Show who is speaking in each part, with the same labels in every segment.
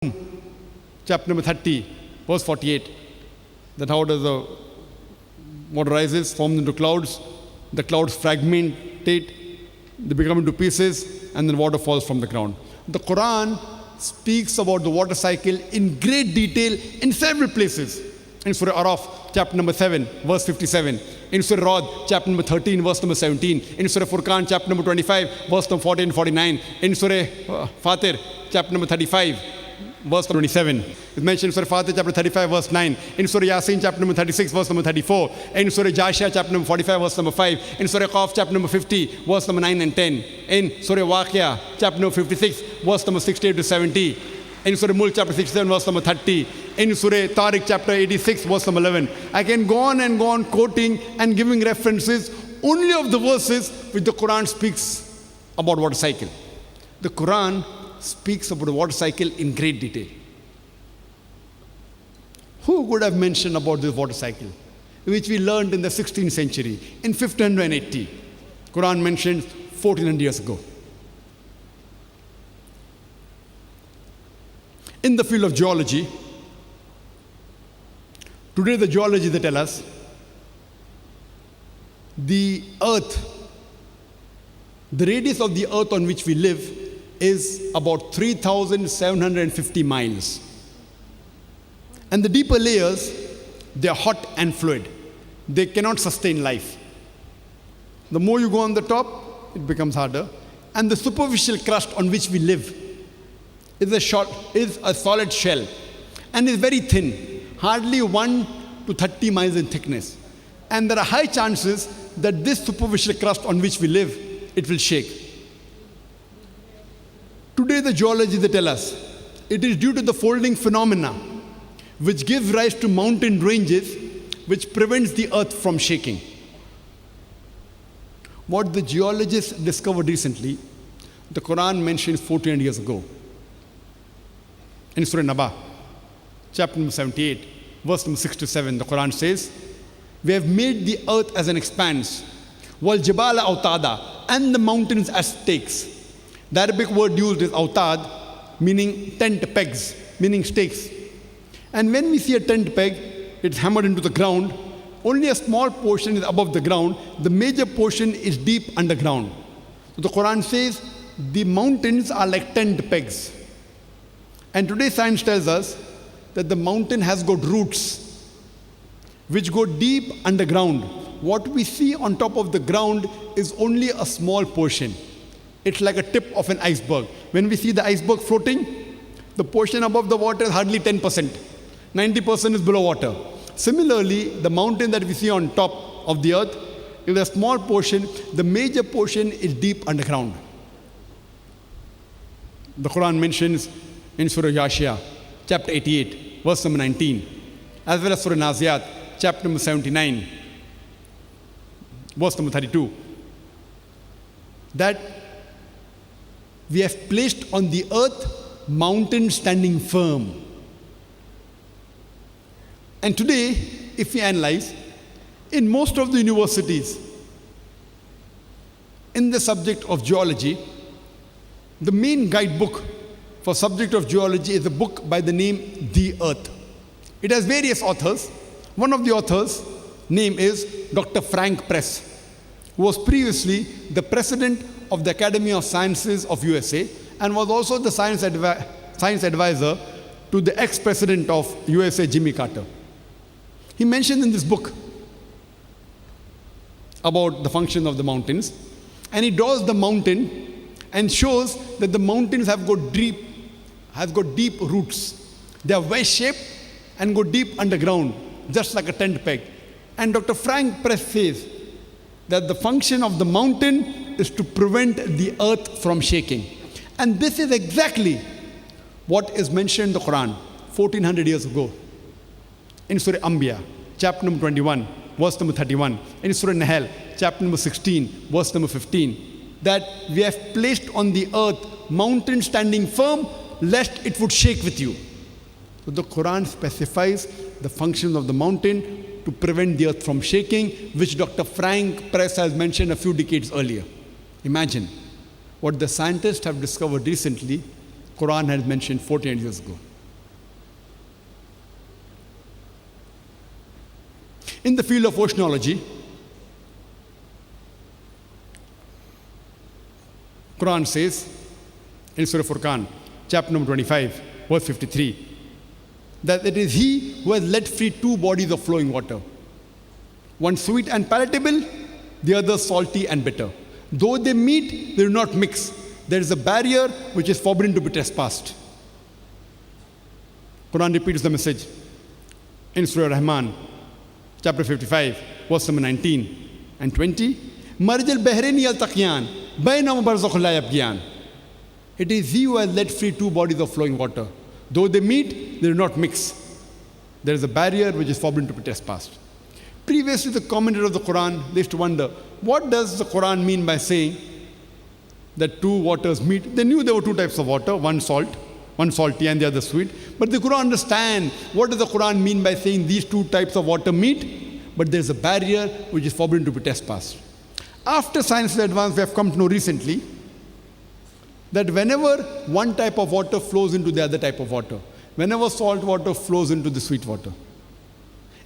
Speaker 1: chapter number 30, verse 48. That how does the water rises, forms into clouds, the clouds fragmentate, they become into pieces, and then water falls from the ground. The Quran speaks about the water cycle in great detail in several places. In Surah Araf, chapter number 7, verse 57. In Surah Rad, chapter number 13, verse number 17. In Surah Furqan, chapter number 25, verse number 40 and 49. In Surah Fatir, chapter number 35, verse 27. It's mentioned in Surah Fatir, chapter 35, verse 9. In Surah Yasin, chapter number 36, verse number 34. In Surah Jashia, chapter number 45, verse number 5. In Surah Qaf, chapter number 50, verse number 9 and 10. In Surah Waqia, chapter number 56, verse number 68 to 70. In Surah Mulk, chapter 67, verse number 30. In Surah Tariq, chapter 86, verse number 11. I can go on and go on quoting and giving references only of the verses which the Quran speaks about water cycle. The Quran speaks about the water cycle in great detail. Who would have mentioned about this water cycle, which we learned in the 16th century, in 1580? Quran mentions 1400 years ago. In the field of geology, today the geology they tell us, the earth, the radius of the earth on which we live is about 3,750 miles. And the deeper layers, they are hot and fluid. They cannot sustain life. The more you go on the top, it becomes harder. And the superficial crust on which we live is a solid shell and is very thin, hardly 1 to 30 miles in thickness. And there are high chances that this superficial crust on which we live, it will shake. Today the geology they tell us, it is due to the folding phenomena which gives rise to mountain ranges which prevents the earth from shaking. What the geologists discovered recently, the Quran mentioned 1400 years ago. In Surah Naba, chapter number 78, verse number 6 to 7, the Quran says, we have made the earth as an expanse, wal jibala autada, and the mountains as stakes. The Arabic word used is autad, meaning tent pegs, meaning stakes. And when we see a tent peg, it's hammered into the ground. Only a small portion is above the ground. The major portion is deep underground. So the Quran says the mountains are like tent pegs. And today science tells us that the mountain has got roots which go deep underground. What we see on top of the ground is only a small portion. It's like a tip of an iceberg. When we see the iceberg floating, the portion above the water is hardly 10%. 90% is below water. Similarly, the mountain that we see on top of the earth is a small portion. The major portion is deep underground. The Quran mentions in Surah Yashia, chapter 88, verse number 19, as well as Surah Naziat, chapter number 79, verse number 32, that we have placed on the earth mountains standing firm. And today, if we analyze, in most of the universities, in the subject of geology, the main guidebook for subject of geology is a book by the name The Earth. It has various authors. One of the authors' name is Dr. Frank Press, who was previously the president of the Academy of Sciences of USA and was also the science advisor to the ex-president of USA, Jimmy Carter. He mentioned in this book about the function of the mountains, and he draws the mountain and shows that the mountains have got deep roots. They are wedge-shaped and go deep underground, just like a tent peg. And Dr. Frank Press says that the function of the mountain is to prevent the earth from shaking. And this is exactly what is mentioned in the Quran 1400 years ago. In Surah Anbiya, chapter number 21, verse number 31. In Surah Nahl, chapter number 16, verse number 15. That we have placed on the earth mountains standing firm, lest it would shake with you. So the Quran specifies the function of the mountain to prevent the earth from shaking, which Dr. Frank Press has mentioned a few decades earlier. Imagine what the scientists have discovered recently, Quran had mentioned 14 years ago. In the field of oceanology, Quran says in Surah Furqan, chapter number 25, verse 53, that it is He who has let free two bodies of flowing water, one sweet and palatable, the other salty and bitter. Though they meet, they do not mix. There is a barrier which is forbidden to be trespassed. Quran repeats the message in Surah Rahman, chapter 55, verse number 19 and 20. Marjal Bahraini al-Taqyan, bainahuma barzakhun la yabghiyan. It is He who has let free two bodies of flowing water. Though they meet, they do not mix. There is a barrier which is forbidden to be trespassed. Previously, the commentator of the Quran, they used to wonder, what does the Quran mean by saying that two waters meet? They knew there were two types of water, one salty and the other sweet. But they couldn't understand what does the Quran mean by saying these two types of water meet, but there is a barrier which is forbidden to be trespassed. After science advance, we have come to know recently that whenever one type of water flows into the other type of water, whenever salt water flows into the sweet water,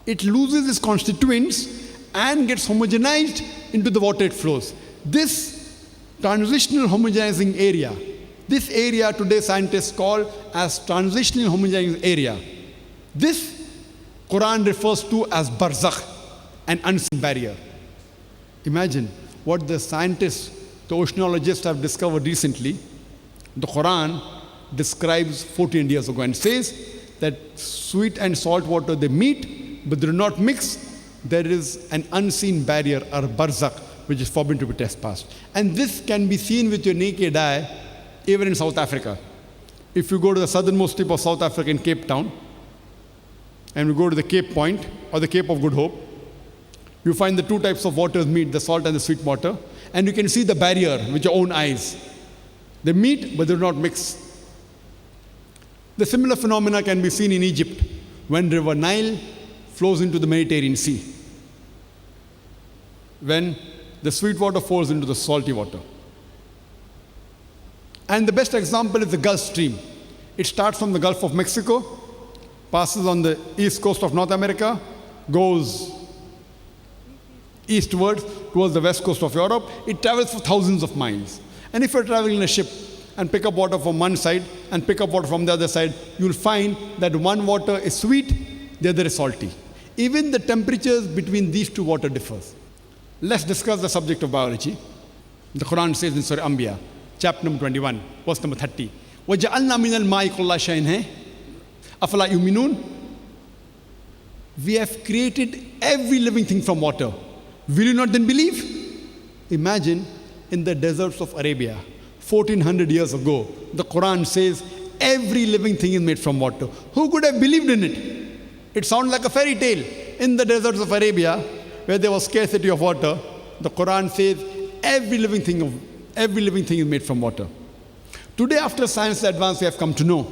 Speaker 1: it loses its constituents and gets homogenized into the water it flows. This transitional homogenizing area, this area today scientists call as transitional homogenizing area, this Quran refers to as barzakh, an unseen barrier. Imagine what the scientists, the oceanologists have discovered recently. The Quran describes 14 years ago and says that sweet and salt water, they meet, but they do not mix. There is an unseen barrier, or barzakh, which is forbidden to be trespassed. And this can be seen with your naked eye, even in South Africa. If you go to the southernmost tip of South Africa in Cape Town, and we go to the Cape Point, or the Cape of Good Hope, you find the two types of waters meet, the salt and the sweet water, and you can see the barrier with your own eyes. They meet, but they do not mix. The similar phenomena can be seen in Egypt, when River Nile flows into the Mediterranean Sea, when the sweet water falls into the salty water. And the best example is the Gulf Stream. It starts from the Gulf of Mexico, passes on the east coast of North America, goes eastwards towards the west coast of Europe. It travels for thousands of miles. And if you're traveling in a ship and pick up water from one side and pick up water from the other side, you'll find that one water is sweet, the other is salty. Even the temperatures between these two water differs. Let's discuss the subject of biology. The Quran says in Surah Anbiya, chapter number 21, verse number 30, وَجَعَلْنَا مِنَ الْمَاءِ كُلَّ شَيْءٍ أَفَلَا يُؤْمِنُونَ. We have created every living thing from water. Will you not then believe? Imagine in the deserts of Arabia, 1400 years ago, the Quran says every living thing is made from water. Who could have believed in it? It sounds like a fairy tale. In the deserts of Arabia, where there was scarcity of water, the Quran says every living thing is made from water. Today, after science advance, we have come to know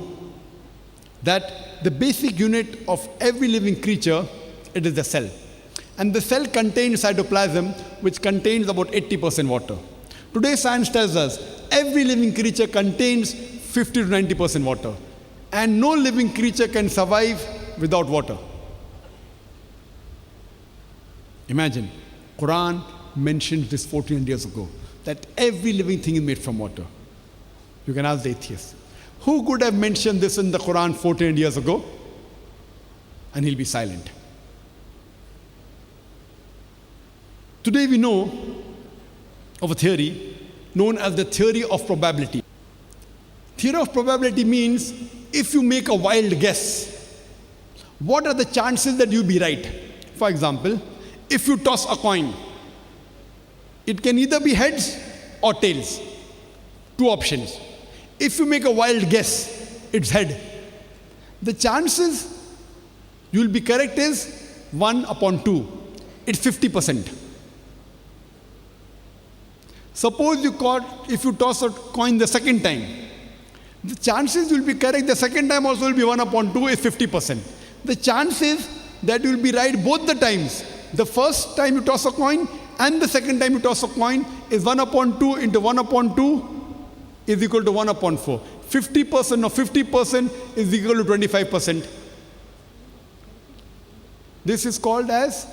Speaker 1: that the basic unit of every living creature, it is the cell. And the cell contains cytoplasm, which contains about 80% water. Today, science tells us every living creature contains 50 to 90% water. And no living creature can survive without water. Imagine, Quran mentioned this 1400 years ago, that every living thing is made from water. You can ask the atheist, who could have mentioned this in the Quran 1400 years ago? And he'll be silent. Today we know of a theory known as the theory of probability. Theory of probability means if you make a wild guess, what are the chances that you'll be right? For example, if you toss a coin, it can either be heads or tails. Two options. If you make a wild guess, it's head. The chances you'll be correct is 1 upon 2. It's 50%. Suppose if you toss a coin the second time, the chances you'll be correct the second time also will be 1 upon 2 is 50%. The chances that you'll be right both the times, the first time you toss a coin and the second time you toss a coin, is 1 upon 2 into 1 upon 2 is equal to 1 upon 4. 50% of 50% is equal to 25%. This is called as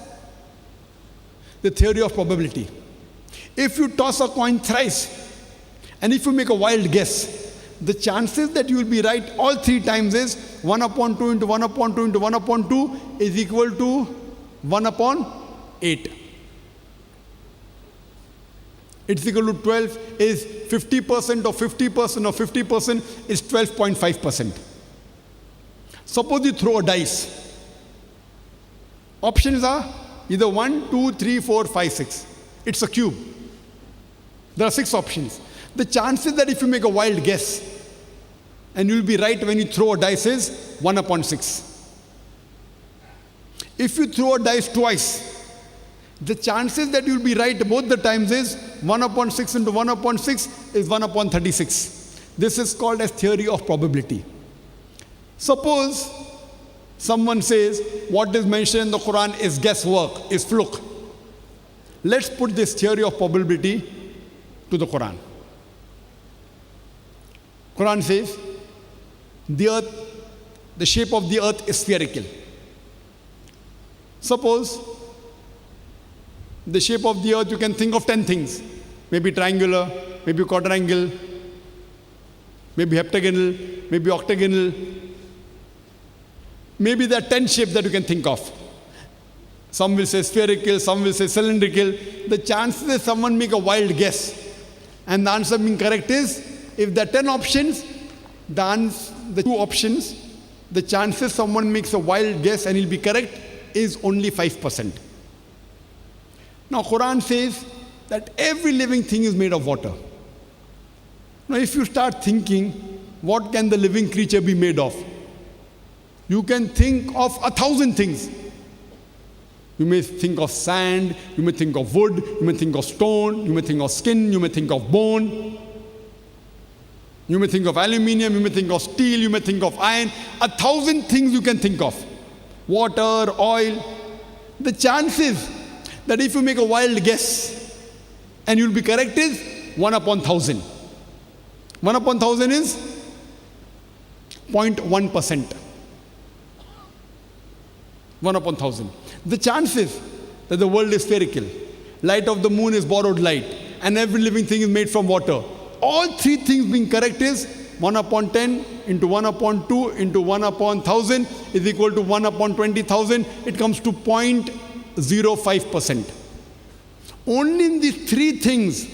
Speaker 1: the theory of probability. If you toss a coin thrice, and if you make a wild guess, the chances that you will be right all 3 times is 1 upon 2 into 1 upon 2 into 1 upon 2 is equal to 1 upon 8. It's equal to 12 is 50% of 50% of 50% is 12.5%. Suppose you throw a dice. Options are either 1, 2, 3, 4, 5, 6. It's a cube. There are 6 options. The chances that if you make a wild guess and you'll be right when you throw a dice is 1 upon 6. If you throw a dice twice, the chances that you'll be right both the times is 1 upon 6 into 1 upon 6 is 1 upon 36. This is called as theory of probability. Suppose someone says what is mentioned in the Quran is guesswork, is fluke. Let's put this theory of probability to the Quran. Quran says the earth, the shape of the earth is spherical. Suppose the shape of the earth, you can think of 10 things. Maybe triangular, maybe quadrangle, maybe heptagonal, maybe octagonal. Maybe there are 10 shapes that you can think of. Some will say spherical, some will say cylindrical. The chances that someone make a wild guess and the answer being correct is, if there are 10 options, the 2 options, the chances someone makes a wild guess and he'll be correct is only 5%. Now, Quran says that every living thing is made of water. Now, if you start thinking, what can the living creature be made of? You can think of 1,000 things. You may think of sand, you may think of wood, you may think of stone, you may think of skin, you may think of bone. You may think of aluminium, you may think of steel, you may think of iron. 1,000 things you can think of. Water, oil. The chances that if you make a wild guess and you'll be correct is 1 upon 1,000. 1 upon 1,000 is 0.1%. 1 upon 1,000. The chances that the world is spherical, light of the moon is borrowed light, and every living thing is made from water. All 3 things being correct is 1 upon 10 into 1 upon 2 into 1 upon 1,000 is equal to 1 upon 20,000. It comes to 0.05%. Only in these 3 things,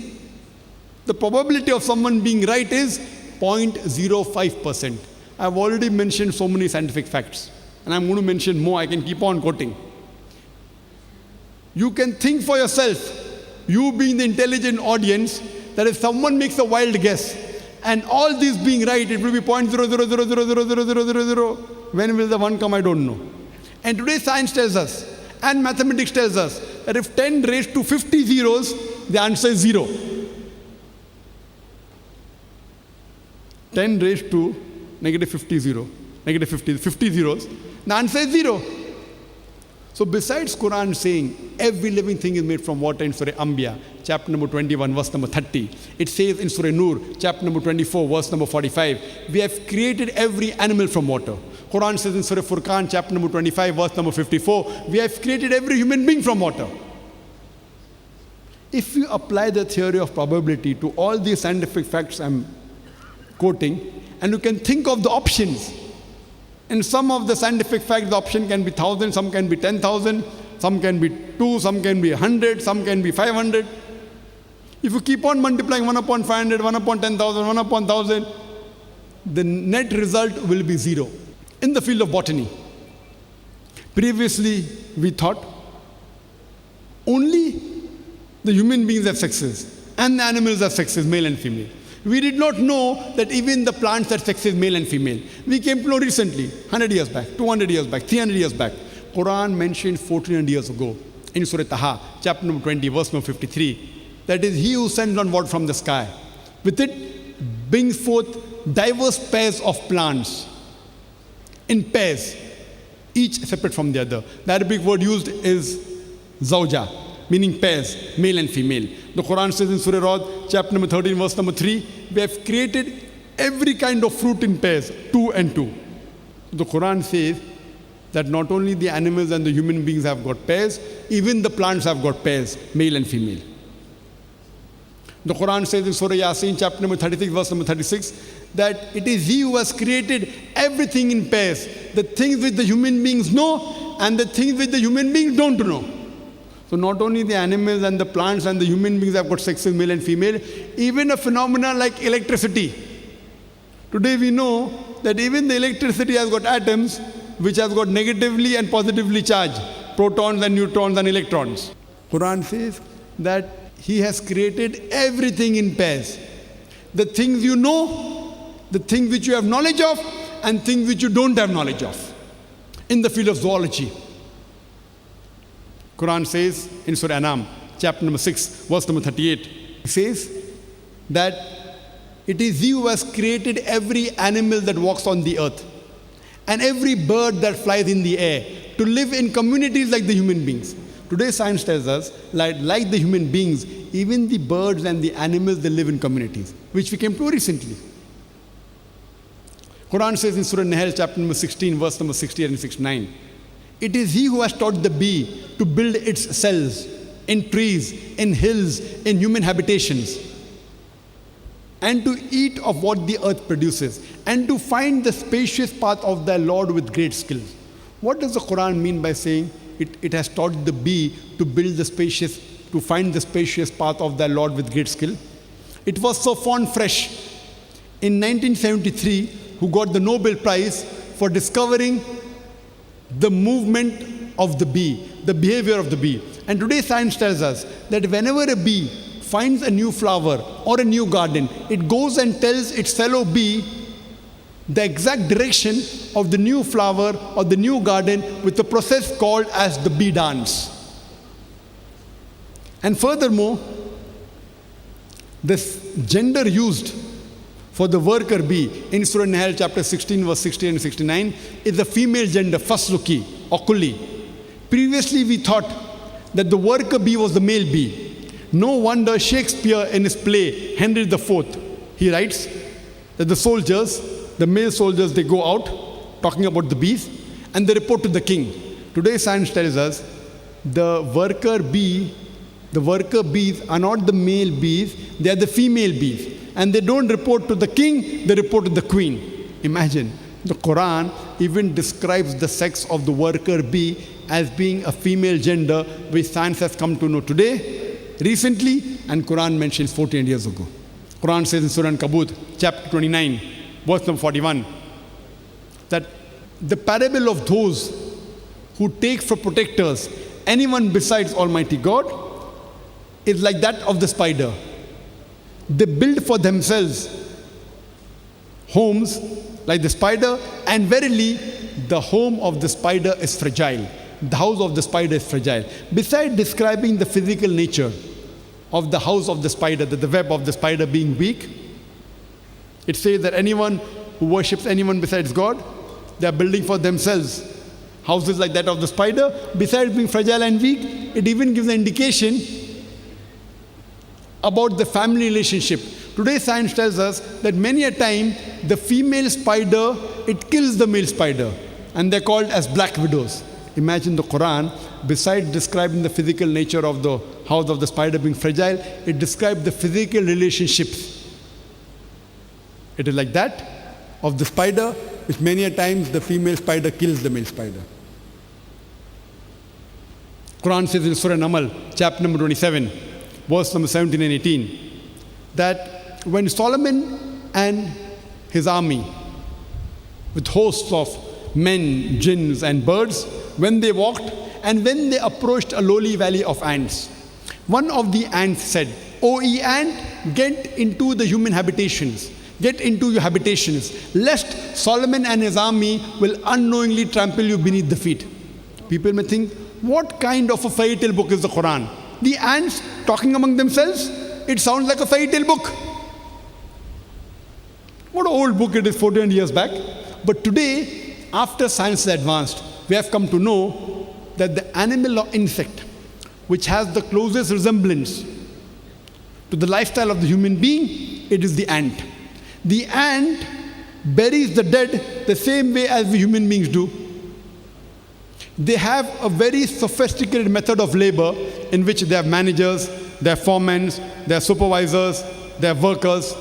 Speaker 1: the probability of someone being right is 0.05%. I've already mentioned so many scientific facts, and I'm going to mention more. I can keep on quoting. You can think for yourself, you being the intelligent audience, that if someone makes a wild guess, and all these being right, it will be 0.00000000. When will the 1 come? I don't know. And today science tells us, and mathematics tells us, that if 10 raised to 50 zeros, the answer is 0. 10 raised to negative 50 zeros, the answer is 0. So besides Quran saying every living thing is made from water in Surah Anbiya, chapter number 21, verse number 30. It says in Surah Nur, chapter number 24, verse number 45, we have created every animal from water. Quran says in Surah Furqan, chapter number 25, verse number 54, we have created every human being from water. If you apply the theory of probability to all these scientific facts I'm quoting, and you can think of the options, in some of the scientific facts, the option can be 1,000, some can be 10,000, some can be 2, some can be 100, some can be 500. If you keep on multiplying 1 upon 500, 1 upon 10,000, 1 upon 1,000, the net result will be 0. In the field of botany, previously we thought only the human beings have sexes and the animals have sexes, male and female. We did not know that even the plants have sexes, male and female. We came to know recently, 100 years back, 200 years back, 300 years back. Quran mentioned 1400 years ago in Surah Taha, chapter number 20, verse number 53, that is he who sends down water from the sky. With it brings forth diverse pairs of plants in pairs, each separate from the other. The Arabic word used is zawja, meaning pairs, male and female. The Quran says in Surah Rad, chapter number 13, verse number 3, we have created every kind of fruit in pairs, 2 and 2. The Quran says that not only the animals and the human beings have got pairs, even the plants have got pairs, male and female. The Quran says in Surah Yasin, chapter number 36, verse number 36, that it is He who has created everything in pairs, the things which the human beings know and the things which the human beings don't know. So not only the animals and the plants and the human beings have got sexes, male and female, even a phenomena like electricity. Today we know that even the electricity has got atoms which has got negatively and positively charged, protons and neutrons and electrons. Quran says that He has created everything in pairs. The things you know, the things which you have knowledge of, and things which you don't have knowledge of. In the field of zoology, Quran says in Surah Anam, chapter number 6, verse number 38, it says that it is He who has created every animal that walks on the earth and every bird that flies in the air to live in communities like the human beings. Today science tells us, like the human beings, even the birds and the animals, they live in communities, which we came to recently. Quran says in Surah Nahl, chapter number 16, verse number 68 and 69, it is He who has taught the bee to build its cells in trees, in hills, in human habitations, and to eat of what the earth produces, and to find the spacious path of their Lord with great skill. What does the Quran mean by saying it has taught the bee to build to find the spacious path of their Lord with great skill? It was Sir Fon Fresh in 1973 who got the Nobel Prize for discovering the movement of the bee, the behavior of the bee. And today science tells us that whenever a bee finds a new flower or a new garden, it goes and tells its fellow bee the exact direction of the new flower or the new garden with a process called as the bee dance. And furthermore, this gender used for the worker bee in Surah Nahl chapter 16 verse 60 and 69 is the female gender, fasluki or kulli. Previously we thought that the worker bee was the male bee. No wonder Shakespeare in his play Henry IV, he writes that the male soldiers, they go out talking about the bees and they report to the king. Today science tells us the worker bees are not the male bees, they are the female bees. And they don't report to the king, they report to the queen. Imagine, the Quran even describes the sex of the worker bee as being a female gender, which science has come to know today, recently, and Quran mentions 14 years ago. Quran says in Surah Ankabut, chapter 29, verse number 41, that the parable of those who take for protectors anyone besides Almighty God is like that of the spider. They build for themselves homes like the spider, and verily the home of the spider is fragile. The house of the spider is fragile. Besides describing the physical nature of the house of the spider, that the web of the spider being weak, it says that anyone who worships anyone besides God, they are building for themselves houses like that of the spider. Besides being fragile and weak, it even gives an indication about the family relationship. Today science tells us that many a time the female spider, it kills the male spider, and they're called as black widows. Imagine the Quran, besides describing the physical nature of the house of the spider being fragile, it describes the physical relationships. It is like that of the spider, which many a times the female spider kills the male spider. Quran says in Surah Namal, chapter number 27, verse number 17 and 18, that when Solomon and his army, with hosts of men, jinns and birds, when they walked and when they approached a lowly valley of ants, one of the ants said, "O ye ant, get into the human habitations, get into your habitations, lest Solomon and his army will unknowingly trample you beneath the feet." People may think, what kind of a fairy tale book is the Quran? The ants talking among themselves? It sounds like a fairy tale book. What an old book it is, 14 years back. But today, after science has advanced, we have come to know that the animal or insect which has the closest resemblance to the lifestyle of the human being, it is the ant. The ant buries the dead the same way as we human beings do. They have a very sophisticated method of labor in which they have managers, they have foremen, they have supervisors, they have workers.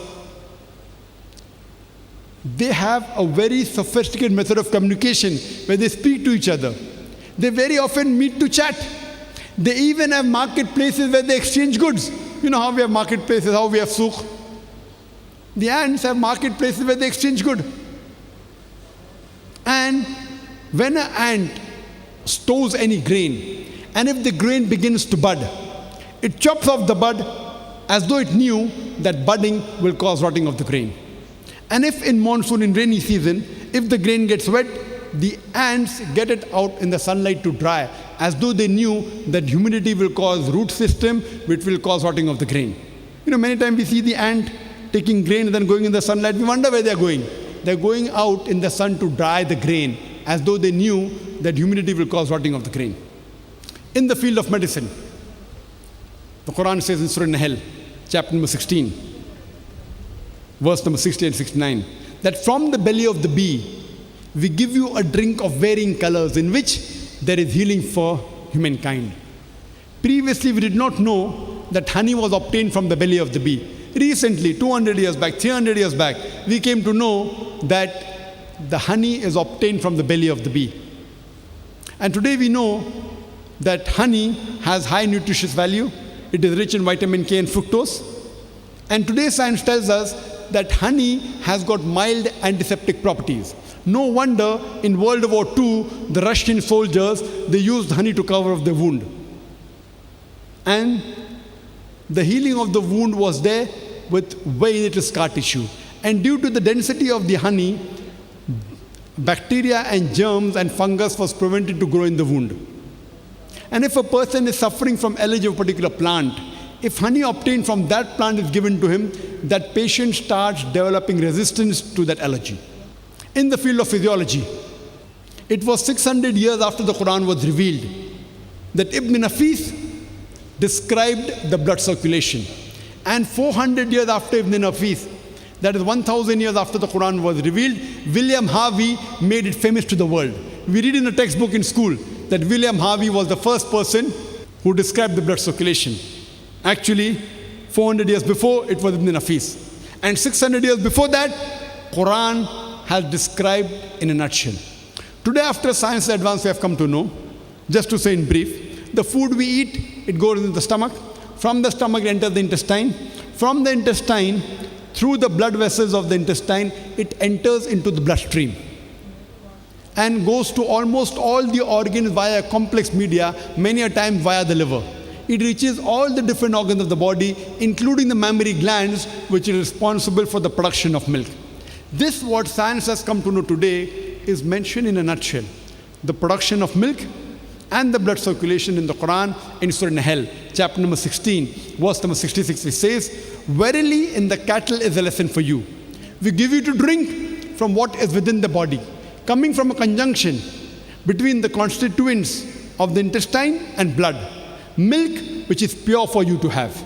Speaker 1: They have a very sophisticated method of communication where they speak to each other. They very often meet to chat. They even have marketplaces where they exchange goods. You know how we have marketplaces, how we have souk. The ants have marketplaces where they exchange goods. And when an ant stores any grain, and if the grain begins to bud, it chops off the bud as though it knew that budding will cause rotting of the grain. And if in monsoon, in rainy season, if the grain gets wet, the ants get it out in the sunlight to dry, as though they knew that humidity will cause root system, which will cause rotting of the grain. You know, many times we see the ant taking grain and then going in the sunlight. We wonder where they're going. They're going out in the sun to dry the grain, as though they knew that humidity will cause rotting of the grain. In the field of medicine, the Quran says in Surah Nahl, chapter number 16, verse number 60 and 69, that from the belly of the bee, we give you a drink of varying colors in which there is healing for humankind. Previously, we did not know that honey was obtained from the belly of the bee. Recently, 200 years back, 300 years back, we came to know that the honey is obtained from the belly of the bee. And today we know that honey has high nutritious value. It is rich in vitamin K and fructose. And today's science tells us that honey has got mild antiseptic properties. No wonder in World War II, the Russian soldiers, they used honey to cover up the wound. And the healing of the wound was there with very little scar tissue. And due to the density of the honey, bacteria and germs and fungus was prevented to grow in the wound. And if a person is suffering from allergy of a particular plant, if honey obtained from that plant is given to him, that patient starts developing resistance to that allergy. In the field of physiology, it was 600 years after the Quran was revealed that Ibn Nafis described the blood circulation. And 400 years after Ibn Nafis, that is 1,000 years after the Quran was revealed, William Harvey made it famous to the world. We read in a textbook in school that William Harvey was the first person who described the blood circulation. Actually, 400 years before, it was Ibn Nafis. And 600 years before that, Quran has described in a nutshell. Today, after science advance, we have come to know, just to say in brief, the food we eat, it goes into the stomach. From the stomach, it enters the intestine. From the intestine, through the blood vessels of the intestine, it enters into the bloodstream and goes to almost all the organs via complex media, many a time via the liver. It reaches all the different organs of the body, including the mammary glands, which is responsible for the production of milk. This, what science has come to know today, is mentioned in a nutshell. The production of milk and the blood circulation in the Quran in Surah Nahl, chapter number 16, verse number 66, it says, "Verily in the cattle is a lesson for you. We give you to drink from what is within the body," coming from a conjunction between the constituents of the intestine and blood. Milk which is pure for you to have.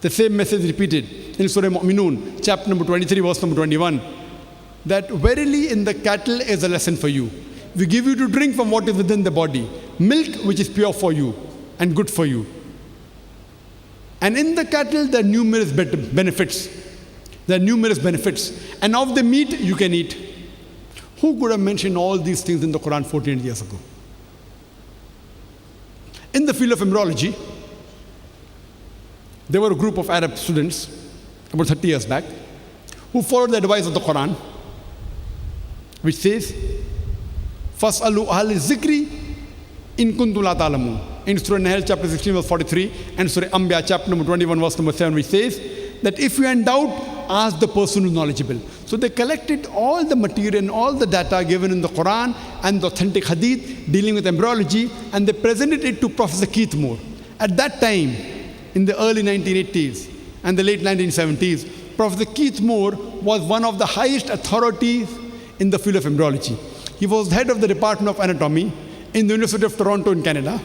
Speaker 1: The same message repeated in Surah Mu'minun, chapter number 23, verse number 21, that verily in the cattle is a lesson for you. We give you to drink from what is within the body, milk which is pure for you and good for you. And in the cattle there are numerous benefits. There are numerous benefits. And of the meat you can eat. Who could have mentioned all these things in the Quran 14 years ago? In the field of embryology, there were a group of Arab students about 30 years back who followed the advice of the Quran, which says, "Fas'alu ahla zikri in kuntum la ta'lamun." In Surah Nahl, chapter 16, verse 43, and Surah Anbiya, chapter number 21, verse number 7, which says that if you are in doubt, ask the person who is knowledgeable. So they collected all the material and all the data given in the Quran and the authentic hadith dealing with embryology, and they presented it to Professor Keith Moore. At that time, in the early 1980s and the late 1970s, Professor Keith Moore was one of the highest authorities in the field of embryology. He was head of the Department of Anatomy in the University of Toronto in Canada.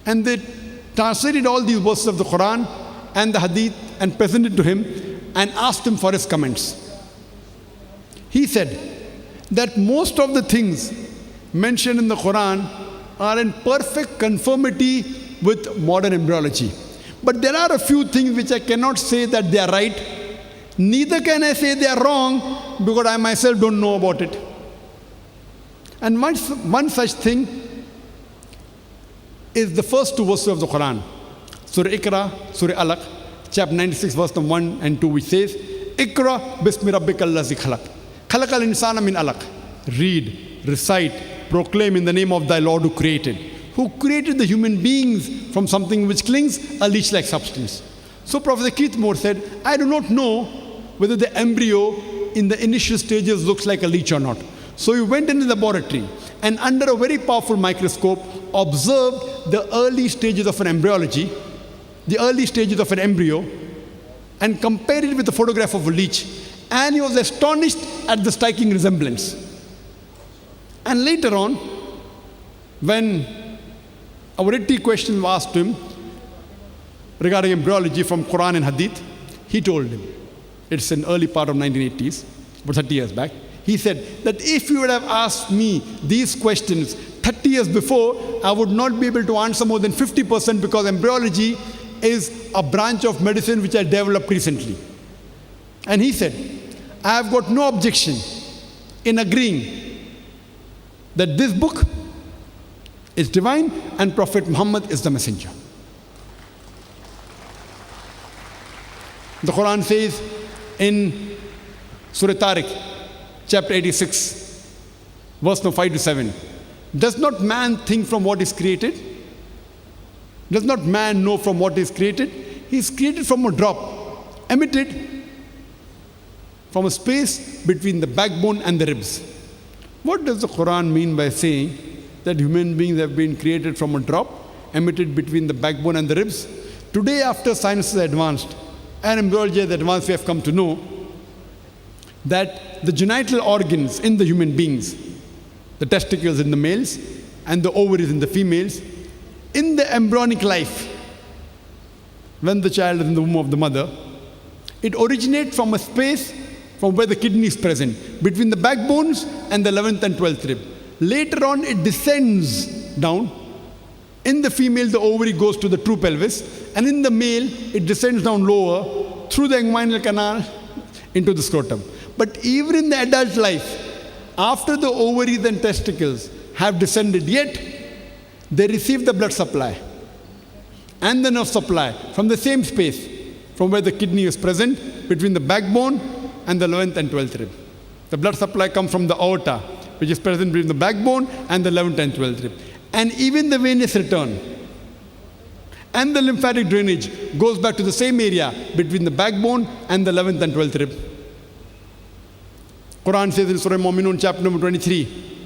Speaker 1: And they translated all these verses of the Quran and the hadith and presented to him and asked him for his comments. He said that most of the things mentioned in the Quran are in perfect conformity with modern embryology. But there are a few things which I cannot say that they are right. Neither can I say they are wrong because I myself don't know about it. And one such thing is the first two verses of the Quran. Surah Iqra, Surah Alaq, chapter 96, verse number 1 and 2, which says, Iqra bismi rabbika allazi khalaq. Khalaqal insana min alaq. Read, recite, proclaim in the name of thy Lord who created the human beings from something which clings, a leech-like substance. So Professor Keith Moore said, I do not know whether the embryo in the initial stages looks like a leech or not. So he went into the laboratory and under a very powerful microscope observed the early stages of an embryology, the early stages of an embryo, and compared it with the photograph of a leech. And he was astonished at the striking resemblance. And later on, when a variety question was asked to him regarding embryology from Quran and Hadith, he told him, it's in early part of 1980s, about 30 years back, he said that if you would have asked me these questions 30 years before, I would not be able to answer more than 50% because embryology is a branch of medicine which I developed recently. And he said, I have got no objection in agreeing that this book is divine and Prophet Muhammad is the messenger. The Quran says in Surah Tariq, chapter 86, verse number 5 to 7, does not man think from what is created? Does not man know from what is created? He is created from a drop, emitted from a space between the backbone and the ribs. What does the Quran mean by saying that human beings have been created from a drop, emitted between the backbone and the ribs? Today, after science has advanced and embryology has advanced, we have come to know that the genital organs in the human beings, the testicles in the males and the ovaries in the females, in the embryonic life, when the child is in the womb of the mother, it originates from a space from where the kidney is present, between the backbones and the 11th and 12th rib. Later on, it descends down. In the female, the ovary goes to the true pelvis, and in the male, it descends down lower through the inguinal canal into the scrotum. But even in the adult life, after the ovaries and testicles have descended, yet they receive the blood supply and the nerve supply from the same space from where the kidney is present between the backbone and the 11th and 12th rib. The blood supply comes from the aorta, which is present between the backbone and the 11th and 12th rib. And even the venous return and the lymphatic drainage goes back to the same area between the backbone and the 11th and 12th rib. Quran says in Surah Mu'minun, chapter number 23,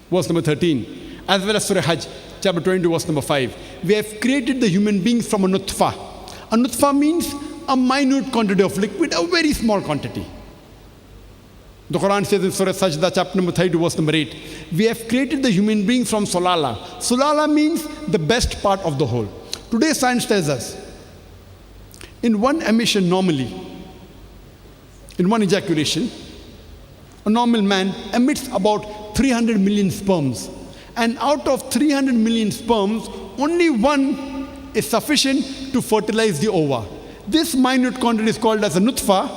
Speaker 1: verse number 13, as well as Surah Hajj, chapter 22, verse number 5. We have created the human beings from a nutfa. A nutfa means a minute quantity of liquid, a very small quantity. The Quran says in Surah Sajda, chapter number 32, verse number 8, we have created the human beings from sulala. Sulala means the best part of the whole. Today science tells us, in one emission normally, in one ejaculation, a normal man emits about 300 million sperms. And out of 300 million sperms, only one is sufficient to fertilize the ova. This minute quantity is called as a nutfa.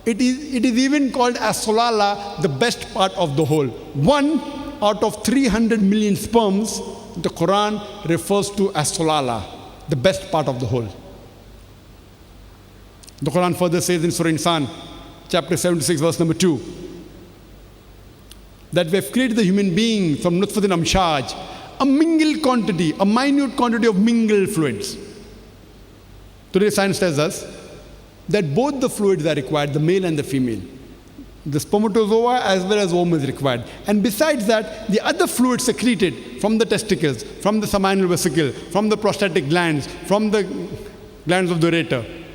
Speaker 1: It is even called as solala, the best part of the whole. One out of 300 million sperms, the Quran refers to as solala, the best part of the whole. The Quran further says in Surah Insan, chapter 76, verse number 2, that we have created the human being from nutfatin amshaj, a mingled quantity, a minute quantity of mingled fluids. Today science tells us that both the fluids are required, the male and the female. The spermatozoa as well as ovum is required. And besides that, the other fluids secreted from the testicles, from the seminal vesicle, from the prostatic glands, from the glands of the ureter,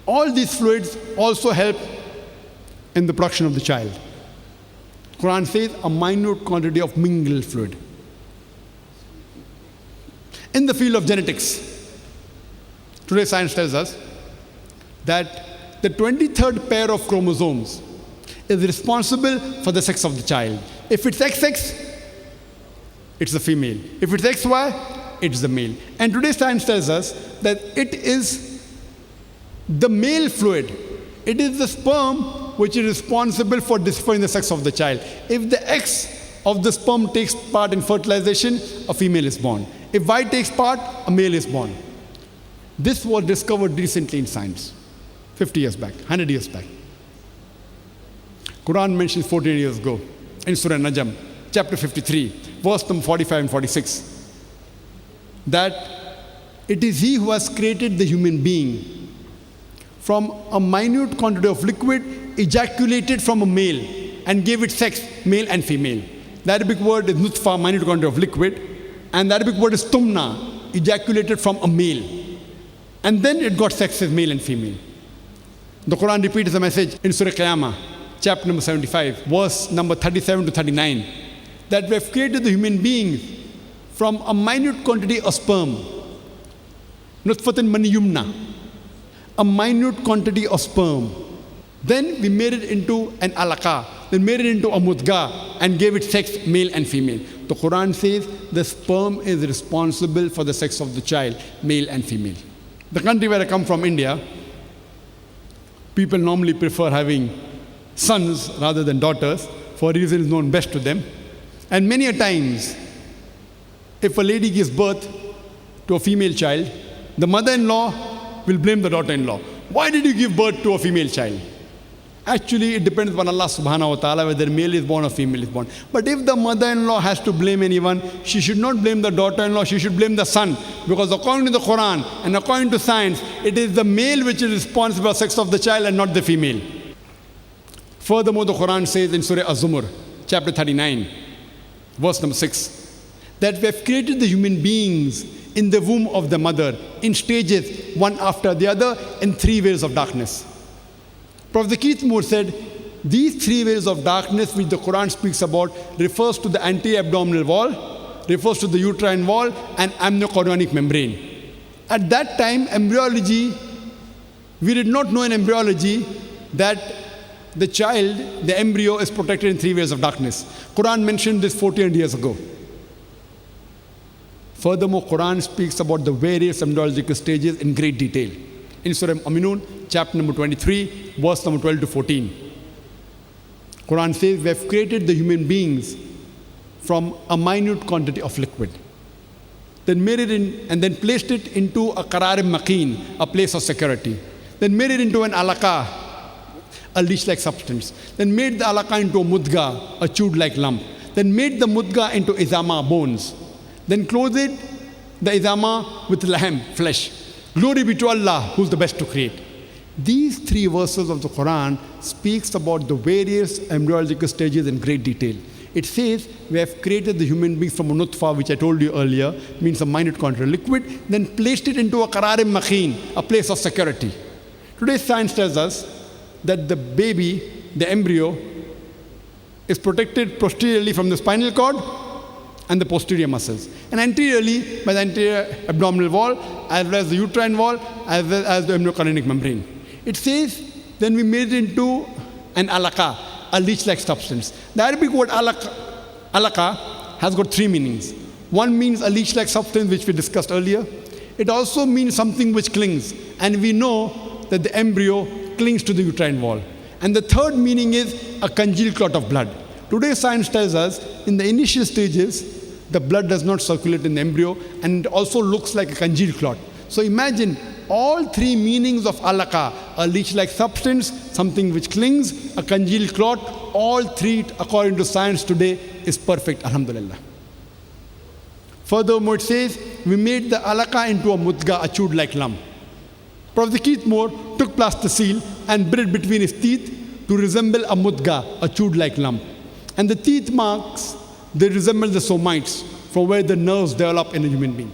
Speaker 1: all these fluids also help in the production of the child. Quran says a minute quantity of mingled fluid. In the field of genetics, today science tells us that the 23rd pair of chromosomes is responsible for the sex of the child. If it's XX, it's the female. If it's XY, it's the male. And today's science tells us that it is the male fluid. It is the sperm which is responsible for deciding the sex of the child. If the X of the sperm takes part in fertilization, a female is born. If Y takes part, a male is born. This was discovered recently in science, 50 years back, 100 years back. Quran mentions 14 years ago in Surah Najm, chapter 53, verse number 45 and 46, that it is He who has created the human being from a minute quantity of liquid ejaculated from a male and gave it sex, male and female. The Arabic word is nutfa, minute quantity of liquid, and the Arabic word is tumna, ejaculated from a male. And then it got sex as male and female. The Quran repeats the message in Surah Qiyamah, chapter number 75, verse number 37 to 39, that we have created the human being from a minute quantity of sperm, nutfatin mani yumna, a minute quantity of sperm. Then we made it into an alaqa, then made it into a mudga and gave it sex, male and female. The Quran says the sperm is responsible for the sex of the child, male and female. The country where I come from, India, people normally prefer having sons rather than daughters for reasons known best to them. And many a times, if a lady gives birth to a female child, the mother-in-law will blame the daughter-in-law. Why did you give birth to a female child? Actually, it depends on Allah subhanahu wa ta'ala whether male is born or female is born. But if the mother-in-law has to blame anyone, she should not blame the daughter-in-law, she should blame the son. Because according to the Quran and according to science, it is the male which is responsible for the sex of the child and not the female. Furthermore, the Quran says in Surah Az-Zumar, chapter 39, verse number 6, that we have created the human beings in the womb of the mother in stages, one after the other, in 3 waves of darkness. Prophet Zakir Naik said, these 3 waves of darkness which the Quran speaks about refers to the anti-abdominal wall, refers to the uterine wall and amniochorionic membrane. At that time, embryology, we did not know in embryology that the child, the embryo, is protected in 3 waves of darkness. Quran mentioned this 14 years ago. Furthermore, Quran speaks about the various embryological stages in great detail. In Surah Aminun, chapter number 23, verse number 12 to 14. Quran says, we have created the human beings from a minute quantity of liquid. Then made it in, and then placed it into a qararim maqeen, a place of security. Then made it into an alaqa, a leech-like substance. Then made the alaqa into a mudga, a chewed-like lump. Then made the mudga into izama, bones. Then clothed the izama with lahm, flesh. Glory be to Allah, who's the best to create. These 3 verses of the Quran speaks about the various embryological stages in great detail. It says, we have created the human being from a nutfa, which I told you earlier, means a minute quantity of liquid, then placed it into a qararim maqeen, a place of security. Today's science tells us that the baby, the embryo, is protected posteriorly from the spinal cord and the posterior muscles, and anteriorly by the anterior abdominal wall, as well as the uterine wall, as well as the amniochorionic membrane. It says, then we made it into an alaqa, a leech-like substance. The Arabic word alaqa has got 3 meanings. One means a leech-like substance, which we discussed earlier. It also means something which clings, and we know that the embryo clings to the uterine wall. And the third meaning is a congealed clot of blood. Today's science tells us, in the initial stages, the blood does not circulate in the embryo, and it also looks like a congealed clot. So imagine all 3 meanings of alaqa, a leech-like substance, something which clings, a congealed clot, all 3, according to science today, is perfect, alhamdulillah. Furthermore, it says, we made the alaqa into a mudga, a chewed-like lump. Prophet Zakir Naik took plaster seal and bit it between his teeth to resemble a mudga, a chewed-like lump. And the teeth marks, they resemble the somites, from where the nerves develop in a human being.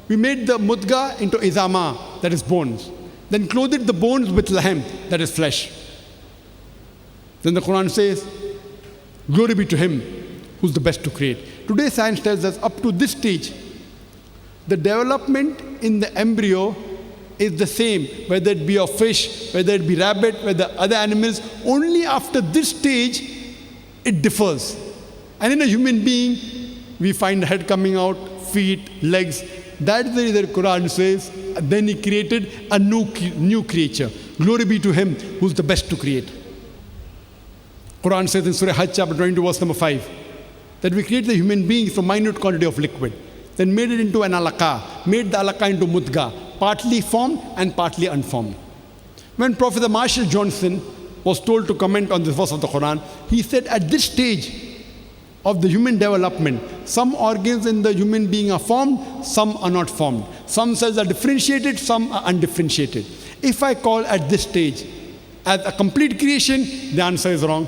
Speaker 1: We made the mudga into izama, that is bones. Then clothed the bones with lahm, that is flesh. Then the Quran says, glory be to Him who's the best to create. Today science tells us up to this stage, the development in the embryo is the same, whether it be of fish, whether it be rabbit, whether other animals. Only after this stage, it differs. And in a human being, we find head coming out, feet, legs. That's the reason the Quran says, then he created a new creature. Glory be to him who's the best to create. Quran says in Surah Hajj chapter 22 verse number 5, that we created the human being from minute quantity of liquid, then made it into an alaka, made the alaka into mudga, partly formed and partly unformed. When Professor Marshall Johnson was told to comment on this verse of the Quran, he said at this stage of the human development, some organs in the human being are formed, some are not formed. Some cells are differentiated, some are undifferentiated. If I call at this stage as a complete creation, the answer is wrong.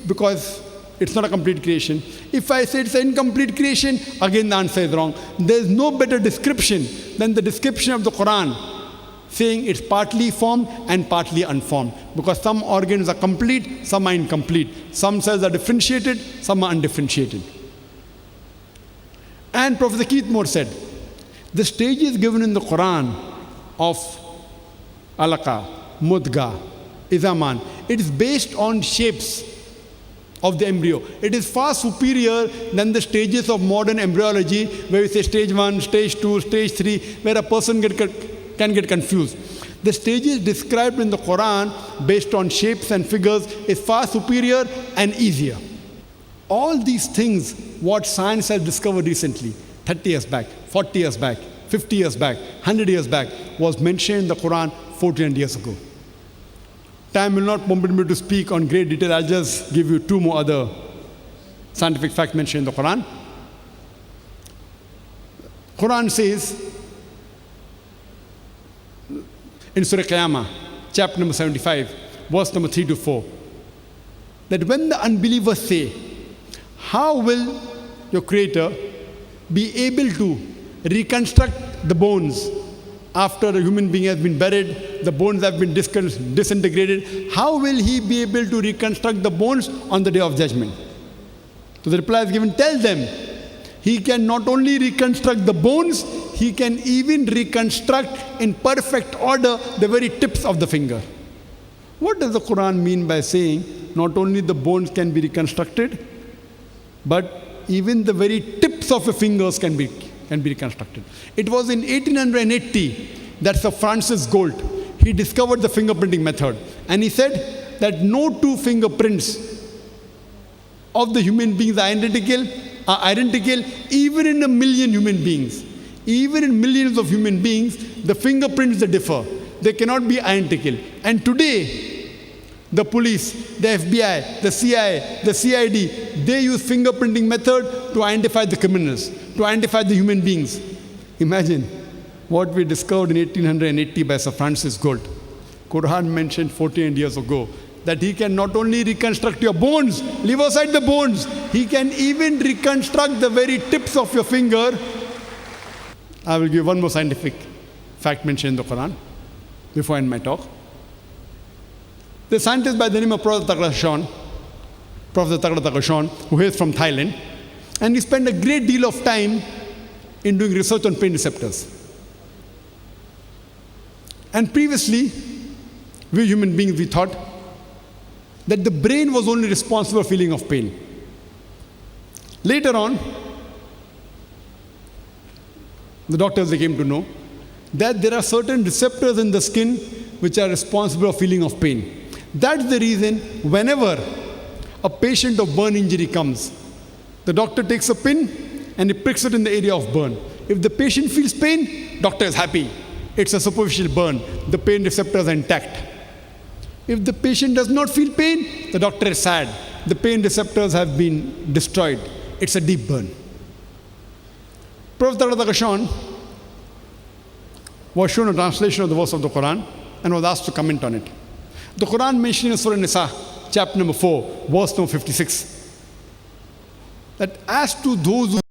Speaker 1: Because it's not a complete creation. If I say it's an incomplete creation, again the answer is wrong. There is no better description than the description of the Quran, saying it's partly formed and partly unformed. Because some organs are complete, some are incomplete. Some cells are differentiated, some are undifferentiated. And Professor Keith Moore said, the stages given in the Quran of alaka, mudga, izaman, it is based on shapes of the embryo. It is far superior than the stages of modern embryology, where we say stage 1, stage 2, stage 3, where a person can get confused. The stages described in the Quran based on shapes and figures is far superior and easier. All these things, what science has discovered recently, 30 years back, 40 years back, 50 years back, 100 years back, was mentioned in the Quran 1400 years ago. Time will not permit me to speak on great detail. I'll just give you two more other scientific facts mentioned in the Quran. Quran says in Surah Qiyamah, chapter number 75, verse number 3 to 4, that when the unbelievers say, how will your Creator be able to reconstruct the bones after a human being has been buried, the bones have been disintegrated, how will he be able to reconstruct the bones on the day of judgment? So the reply is given, tell them, he can not only reconstruct the bones, he can even reconstruct in perfect order the very tips of the finger. What does the Quran mean by saying not only the bones can be reconstructed, but even the very tips of your fingers can be reconstructed? It was in 1880 that Sir Francis Galt, he discovered the fingerprinting method. And he said that no two fingerprints of the human beings are identical even in a million human beings. Even in millions of human beings, the fingerprints they differ. They cannot be identical. And today, the police, the FBI, the CIA, the CID, they use fingerprinting method to identify the criminals, to identify the human beings. Imagine what we discovered in 1880 by Sir Francis Galt. Quran mentioned 14 years ago that he can not only reconstruct your bones, leave aside the bones, he can even reconstruct the very tips of your finger. I will give one more scientific fact mentioned in the Quran before I end my talk. The scientist by the name of Professor Zakir Naik, who is from Thailand, and he spent a great deal of time in doing research on pain receptors. And previously, we human beings, we thought that the brain was only responsible for feeling of pain. Later on, the doctors, they came to know that there are certain receptors in the skin which are responsible for feeling of pain. That's the reason whenever a patient of burn injury comes, the doctor takes a pin and he pricks it in the area of burn. If the patient feels pain, doctor is happy. It's a superficial burn. The pain receptors are intact. If the patient does not feel pain, the doctor is sad. The pain receptors have been destroyed. It's a deep burn. Prophet Zakir was shown a translation of the verse of the Quran and was asked to comment on it. The Quran mentioned in Surah Nisa, chapter number 4, verse number 56, that as to those who